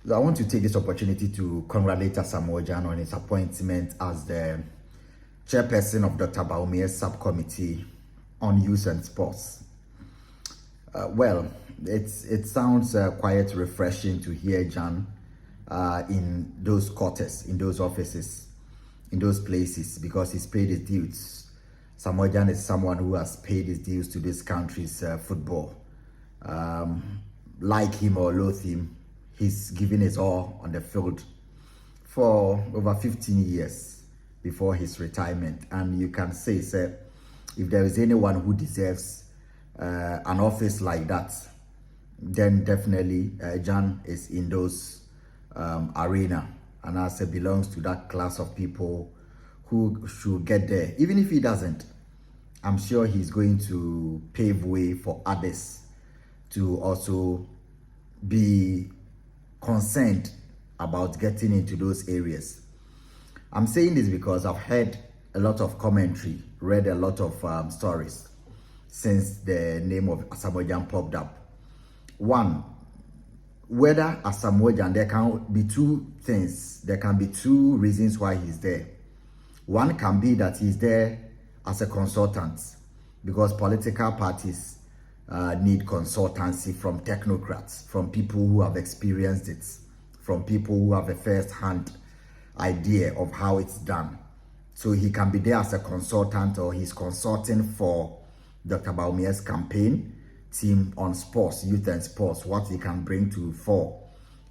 So I want to take this opportunity to congratulate Asamoah on his appointment as the chairperson of Dr. Baumia's subcommittee on youth and sports. Well, it sounds quite refreshing to hear Gyan in those quarters, in those offices, in those places, because he's paid his dues. Asamoah is someone who has paid his dues to this country's football. Like him or loathe him, he's given his all on the field for over 15 years before his retirement. And you can say, sir, if there is anyone who deserves an office like that, then definitely Gyan is in those arena, and as it belongs to that class of people who should get there. Even if he doesn't, I'm sure he's going to pave way for others to also be concerned about getting into those areas. I'm saying this because I've heard a lot of commentary, read a lot of stories since the name of Asamoah popped up. One, whether Asamoah, there can be two things. There can be two reasons why he's there. One can be that he's there as a consultant, because political parties need consultancy from technocrats, from people who have experienced it, from people who have a first-hand idea of how it's done. So he can be there as a consultant, or he's consulting for Dr. Baumia's campaign team on sports, youth and sports, what he can bring to fore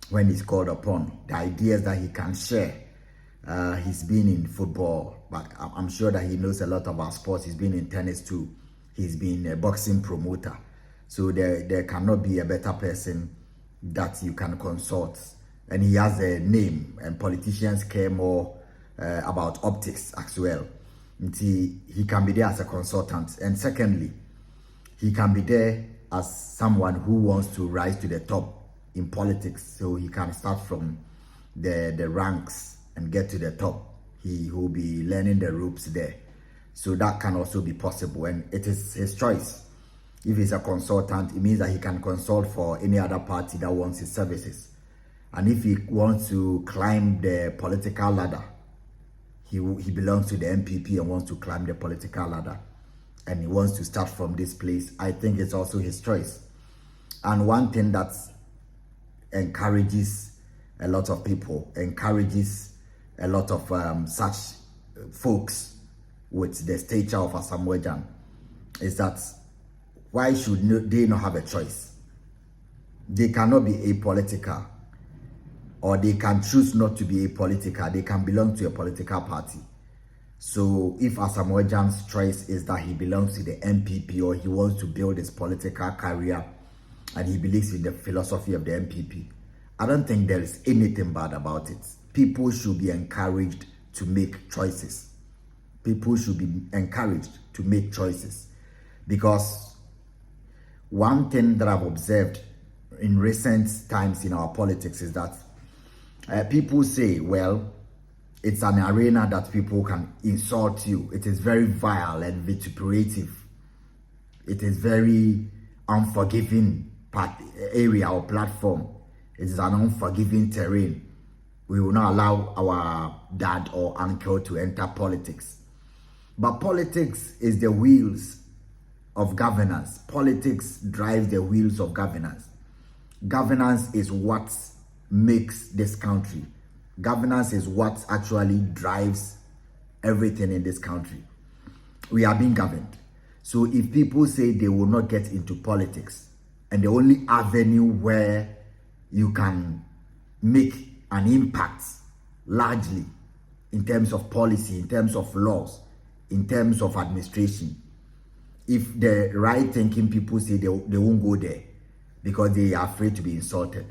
when he's called upon, the ideas that he can share. He's been in football, but I'm sure that he knows a lot about sports. He's been in tennis too. He's been a boxing promoter. So there cannot be a better person that you can consult. And he has a name, and politicians care more about optics as well. And he can be there as a consultant. And secondly, he can be there as someone who wants to rise to the top in politics. So he can start from the ranks and get to the top. He will be learning the ropes there. So that can also be possible, and it is his choice. If he's a consultant, it means that he can consult for any other party that wants his services. And if he wants to climb the political ladder, he belongs to the NPP and wants to climb the political ladder, and he wants to start from this place, I think it's also his choice. And one thing that encourages a lot of people, encourages a lot of such folks with the stature of Asamoah, is that why should they not have a choice? They cannot be apolitical, or they can choose not to be apolitical. They can belong to a political party. So if Asamoah's choice is that he belongs to the NPP, or he wants to build his political career and he believes in the philosophy of the NPP, I don't think there is anything bad about it. People should be encouraged to make choices. People should be encouraged to make choices, because one thing that I've observed in recent times in our politics is that people say, well, it's an arena that people can insult you. It is very vile and vituperative. It is very unforgiving area or platform. It is an unforgiving terrain. We will not allow our dad or uncle to enter politics. But politics is the wheels of governance. Politics drives the wheels of governance. Governance is what makes this country. Governance is what actually drives everything in this country. We are being governed. So if people say they will not get into politics, and the only avenue where you can make an impact largely in terms of policy, in terms of laws, in terms of administration, if the right thinking people say they won't go there because they are afraid to be insulted,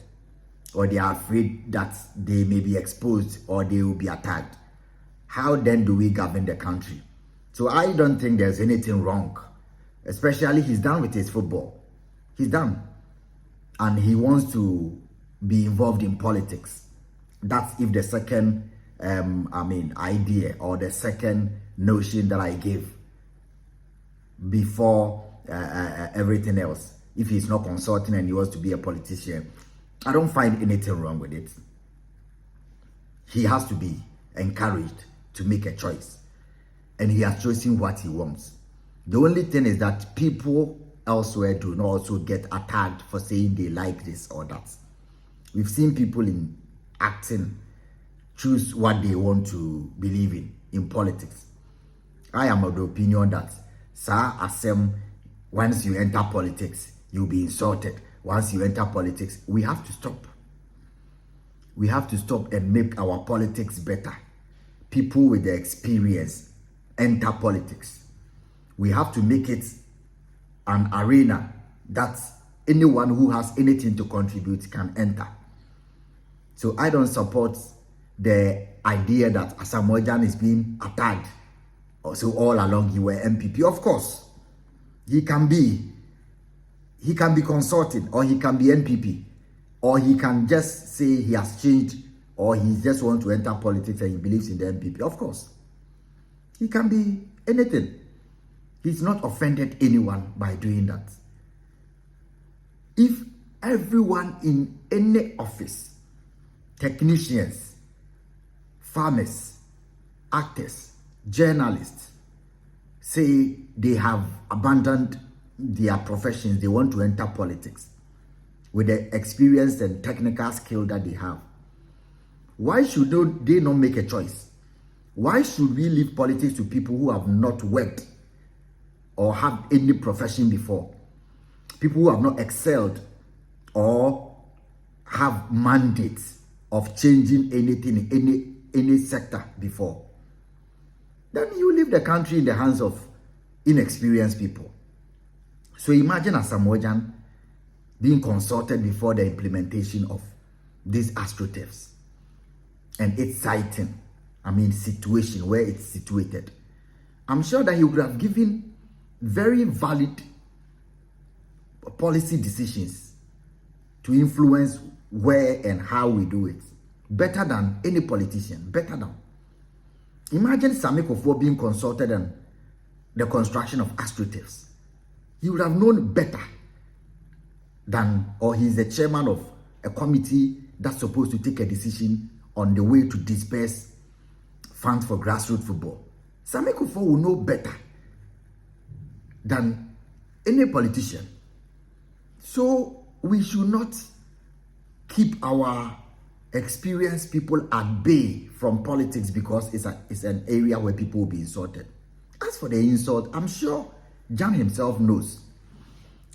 or they are afraid that they may be exposed or they will be attacked, how then do we govern the country? So I don't think there's anything wrong. Especially he's done with his football. He's done. And he wants to be involved in politics. That's if the second idea, or the second notion that I gave before everything else. If he's not consulting and he wants to be a politician, I don't find anything wrong with it. He has to be encouraged to make a choice. And he has chosen what he wants. The only thing is that people elsewhere do not also get attacked for saying they like this or that. We've seen people in acting choose what they want to believe in politics. I am of the opinion that, sir, once you enter politics, you'll be insulted. Once you enter politics, we have to stop. We have to stop and make our politics better. People with the experience enter politics. We have to make it an arena that anyone who has anything to contribute can enter. So I don't support the idea that Asamoah is being attacked. So all along you were NPP. Of course, he can be consulting, or he can be NPP, or he can just say he has changed, or he just wants to enter politics and he believes in the NPP. Of course, he can be anything. He's not offended anyone by doing that. If everyone in any office, technicians, farmers, actors, journalists, say they have abandoned their professions, they want to enter politics with the experience and technical skill that they have, why should they not make a choice? Why should we leave politics to people who have not worked or have any profession before? People who have not excelled or have mandates of changing anything in any sector before. Then you leave the country in the hands of inexperienced people. So imagine Asamoah being consulted before the implementation of these astroturfs and its siting, situation where it's situated. I'm sure that he would have given very valid policy decisions to influence where and how we do it. Better than any politician, better than. Imagine Sammy Kofo being consulted on the construction of astroturfs. He would have known better than, or he's the chairman of a committee that's supposed to take a decision on the way to disperse funds for grassroots football. Sammy Kofo will know better than any politician. So we should not keep our experienced people at bay from politics because it's an area where people will be insulted. As for the insult, I'm sure Gyan himself knows.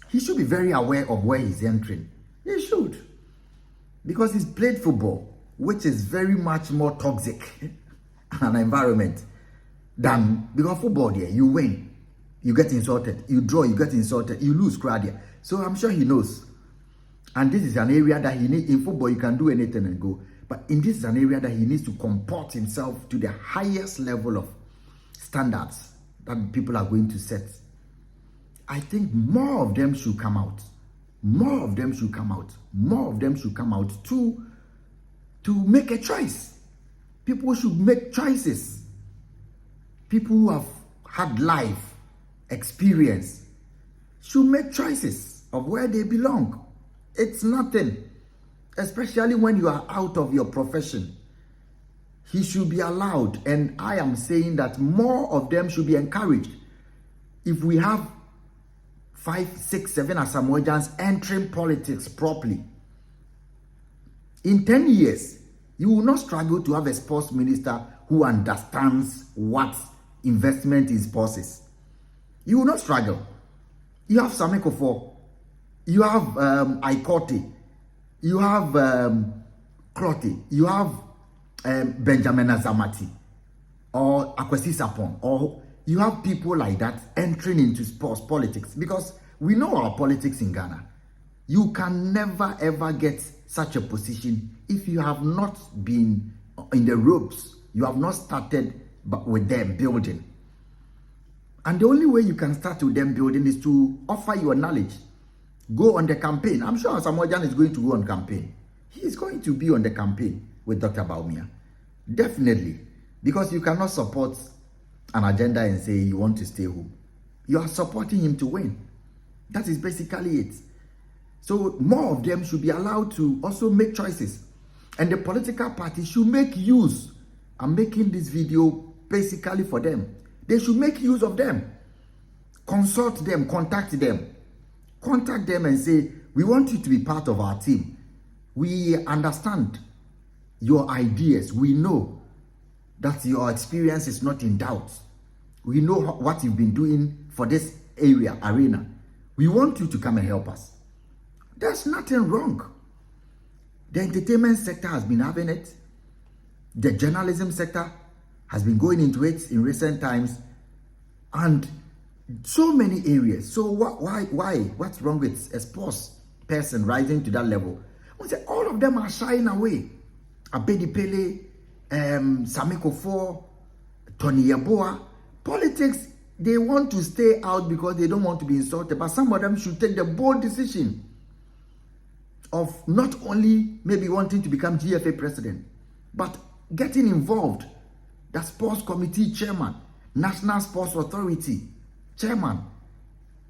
He should be very aware of where he's entering. He should. Because he's played football, which is very much more toxic an environment than, because football there, you win, you get insulted, you draw, you get insulted, you lose crowd. So I'm sure he knows. And this is an area that he needs. In football, you can do anything and go. But in this is an area that he needs to comport himself to the highest level of standards that people are going to set. I think more of them should come out. More of them should come out. More of them should come out to make a choice. People should make choices. People who have had life experience should make choices of where they belong. It's nothing, especially when you are out of your profession. He should be allowed, and I am saying that more of them should be encouraged. If we have 5, 6, 7 Asamoahs entering politics properly, in 10 years, you will not struggle to have a sports minister who understands what investment in sports is. You will not struggle. You have Sammy Kofo, you have Ikote, you have Clotte, you have Benjamin Azamati, or Akwesi Sapon, or you have people like that entering into sports politics, because we know our politics in Ghana. You can never ever get such a position if you have not been in the ropes. You have not started with them building. And the only way you can start with them building is to offer your knowledge. Go on the campaign. I'm sure Asamoah is going to go on campaign. He is going to be on the campaign with Dr. Bawumia. Definitely. Because you cannot support an agenda and say you want to stay home. You are supporting him to win. That is basically it. So more of them should be allowed to also make choices. And the political parties should make use. I'm making this video basically for them. They should make use of them. Consult them, contact them. Contact them and say, we want you to be part of our team. We understand your ideas. We know that your experience is not in doubt. We know what you've been doing for this arena. We want you to come and help us. There's nothing wrong. The entertainment sector has been having it. The journalism sector has been going into it in recent times. And so many areas. So why? What's wrong with a sports person rising to that level? I say all of them are shying away. Abedi Pele, Samiko Four, Tony Yeboah. Politics, they want to stay out because they don't want to be insulted. But some of them should take the bold decision of not only maybe wanting to become GFA president, but getting involved. The sports committee chairman, National Sports Authority chairman,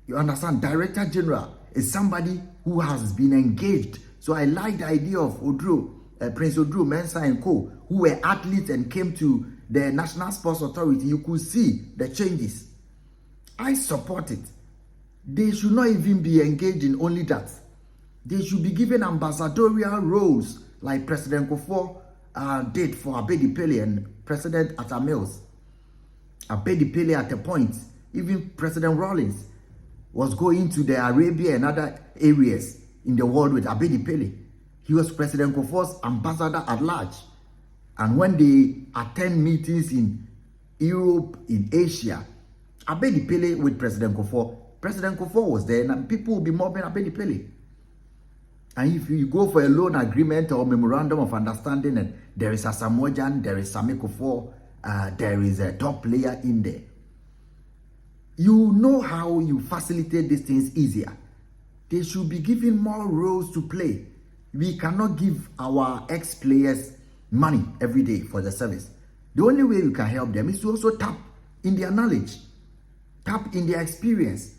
you understand, director general is somebody who has been engaged. So I like the idea of Prince Odro, Mensah and co, who were athletes and came to the National Sports Authority. You could see the changes. I support it. They should not even be engaged in only that. They should be given ambassadorial roles like President Kufuor did for Abedi Pele and President Asamoah. Abedi Pele at a point, even President Rawlings was going to the Arabia and other areas in the world with Abedi Pele. He was President Kufuor's ambassador at large. And when they attend meetings in Europe, in Asia, Abedi Pele with President Kufuor was there, and people will be mobbing Abedi Pele. And if you go for a loan agreement or memorandum of understanding, and there is Asamoah, there is Samiko Kufuor, there is a top player in there. You know how you facilitate these things easier. They should be given more roles to play. We cannot give our ex-players money every day for the service. The only way we can help them is to also tap in their knowledge, tap in their experience.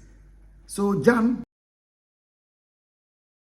So Gyan